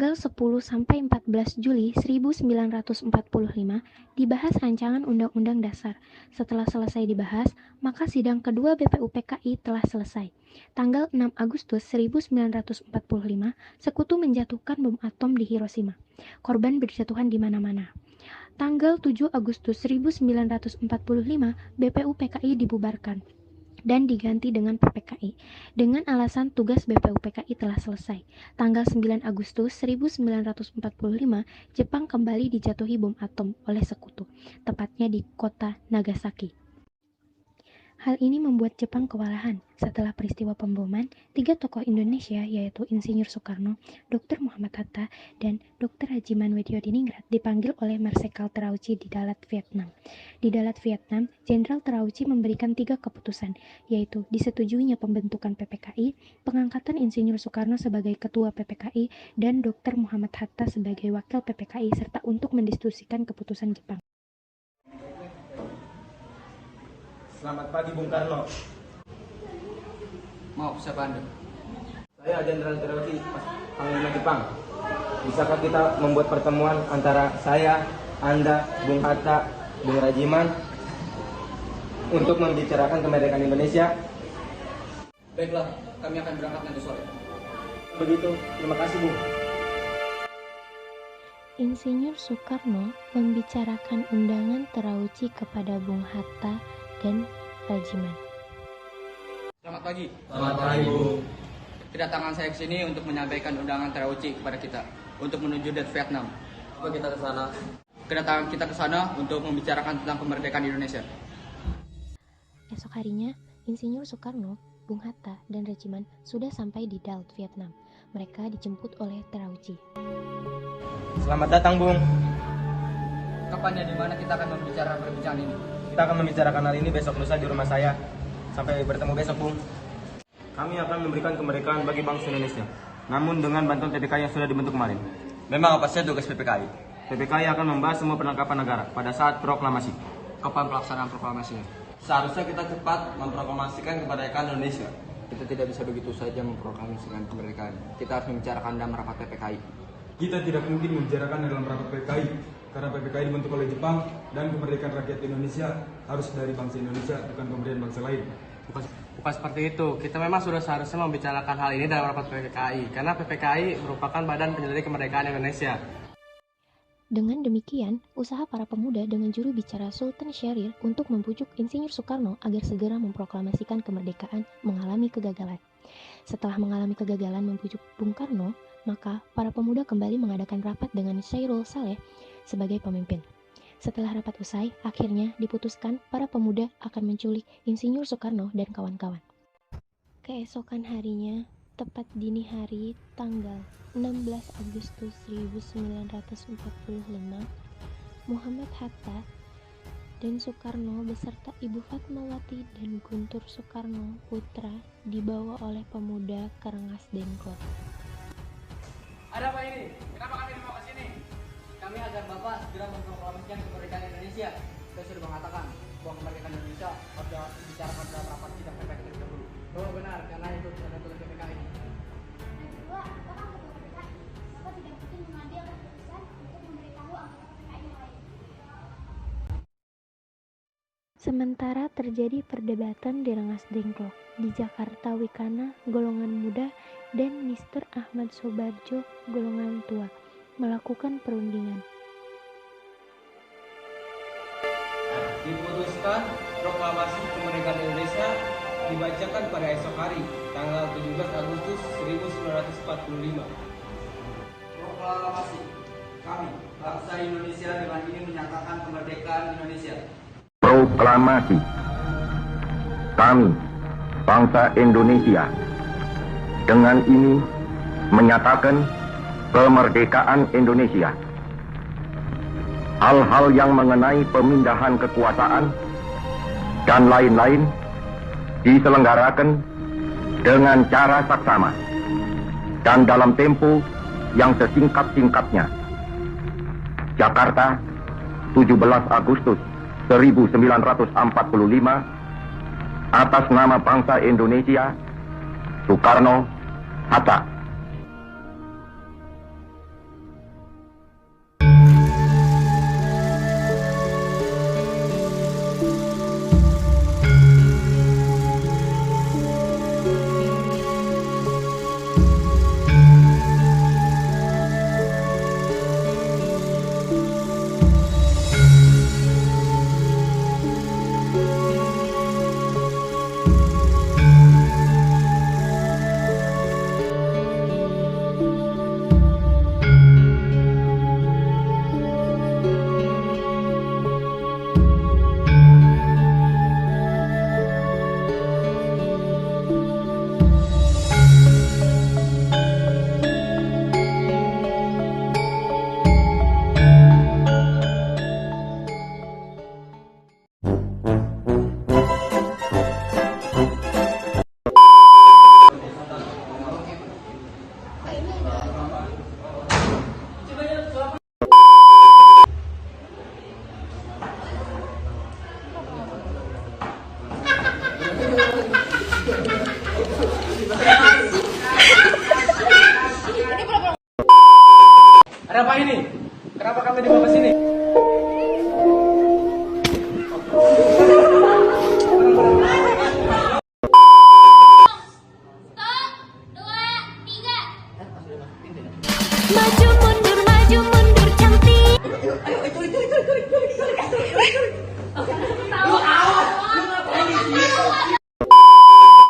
tanggal 10-14 Juli 1945 dibahas rancangan Undang-Undang Dasar. Setelah selesai dibahas, maka sidang kedua BPUPKI telah selesai. Tanggal 6 Agustus 1945, Sekutu menjatuhkan bom atom di Hiroshima. Korban berjatuhan di mana-mana. Tanggal 7 Agustus 1945, BPUPKI dibubarkan dan diganti dengan PPKI, dengan alasan tugas BPUPKI telah selesai. Tanggal 9 Agustus 1945, Jepang kembali dijatuhi bom atom oleh Sekutu, tepatnya di kota Nagasaki. Hal ini membuat Jepang kewalahan. Setelah peristiwa pemboman, 3 tokoh Indonesia yaitu Insinyur Soekarno, Dr. Muhammad Hatta, dan Dr. Haji Manwedyo-Diningrat dipanggil oleh Marsekal Terauchi di Dalat, Vietnam. Di Dalat, Vietnam, Jenderal Terauchi memberikan 3 keputusan, yaitu disetujuinya pembentukan PPKI, pengangkatan Insinyur Soekarno sebagai Ketua PPKI, dan Dr. Muhammad Hatta sebagai Wakil PPKI, serta untuk mendiskusikan keputusan Jepang. Selamat pagi Bung Karno. Maaf, siapa Anda? Saya Jenderal Terauchi, Panglima Jepang. Bisakah kita membuat pertemuan antara saya, Anda, Bung Hatta, Bung Rajiman untuk membicarakan kemerdekaan Indonesia? Baiklah, kami akan berangkat nanti sore. Begitu, terima kasih Bung. Insinyur Soekarno membicarakan undangan Terauchi kepada Bung Hatta dan Rajiman. Selamat pagi. Selamat pagi Bung. Kedatangan saya ke sini untuk menyampaikan undangan Terauchi kepada kita untuk menuju Dalat, Vietnam. Apa kita ke sana? Kedatangan kita ke sana untuk membicarakan tentang kemerdekaan Indonesia. Esok harinya, Insinyur Soekarno, Bung Hatta, dan Rajiman sudah sampai di Dalat, Vietnam. Mereka dijemput oleh Terauchi. Selamat datang Bung. Kapan dan di mana kita akan membicarakan perbincangan ini? Kita akan membicarakan hal ini besok lusa di rumah saya. Sampai bertemu besok Bung. Kami akan memberikan kemerdekaan bagi bangsa Indonesia, namun dengan bantuan PPKI yang sudah dibentuk kemarin. Memang apa saja tugas PPKI? PPKI akan membahas semua penangkapan negara pada saat proklamasi. Kapan pelaksanaan proklamasinya? Seharusnya kita cepat memproklamasikan kemerdekaan Indonesia. Kita tidak bisa begitu saja memproklamasikan kemerdekaan. Kita harus membicarakan dalam rapat PPKI. Kita tidak mungkin membicarakan dalam rapat PPKI karena PPKI dibentuk oleh Jepang dan kemerdekaan rakyat Indonesia harus dari bangsa Indonesia, bukan pemberian bangsa lain. Bukan seperti itu. Kita memang sudah seharusnya membicarakan hal ini dalam rapat PPKI karena PPKI merupakan badan penyelidik kemerdekaan Indonesia. Dengan demikian, usaha para pemuda dengan juru bicara Sultan Syahrir untuk membujuk Insinyur Soekarno agar segera memproklamasikan kemerdekaan mengalami kegagalan. Setelah mengalami kegagalan membujuk Bung Karno, maka para pemuda kembali mengadakan rapat dengan Syairul Saleh sebagai pemimpin. Setelah rapat usai, akhirnya diputuskan para pemuda akan menculik Insinyur Soekarno dan kawan-kawan. Keesokan harinya, tepat dini hari tanggal 16 Agustus 1945, Muhammad Hatta dan Soekarno beserta Ibu Fatmawati dan Guntur Soekarno putra dibawa oleh pemuda ke Rengas Dengklok. Ada apa ini? Kenapa kami dibawa ke sini? Kami agar Bapak segera memproklamasikan kemerdekaan Indonesia. Saya sudah mengatakan bahwa kemerdekaan Indonesia harus dibicarakan dalam rapat sidang PPKI dahulu. Oh benar, karena itu adalah tugas PPKI. Yang kedua, apakah ketua PPKI? Apa tidak mungkin mengambil keputusan untuk memberitahu anggota PPKI yang lain? Sementara terjadi perdebatan di Rengas Dengklok, di Jakarta Wikana golongan muda dan Mr. Ahmad Sobarjo golongan tua melakukan perundingan. Diputuskan proklamasi kemerdekaan Indonesia dibacakan pada esok hari, tanggal 17 Agustus 1945. Proklamasi. Kami, bangsa Indonesia dengan ini menyatakan kemerdekaan Indonesia. Proklamasi. Kami, bangsa Indonesia, dengan ini menyatakan kemerdekaan Indonesia. Hal-hal yang mengenai pemindahan kekuasaan dan lain-lain diselenggarakan dengan cara saksama dan dalam tempo yang sesingkat-singkatnya. Jakarta, 17 Agustus 1945, atas nama bangsa Indonesia, Soekarno, Hatta. Ada apa ini? Kenapa kami dibawa ke sini? Stop, 2, 3. Maju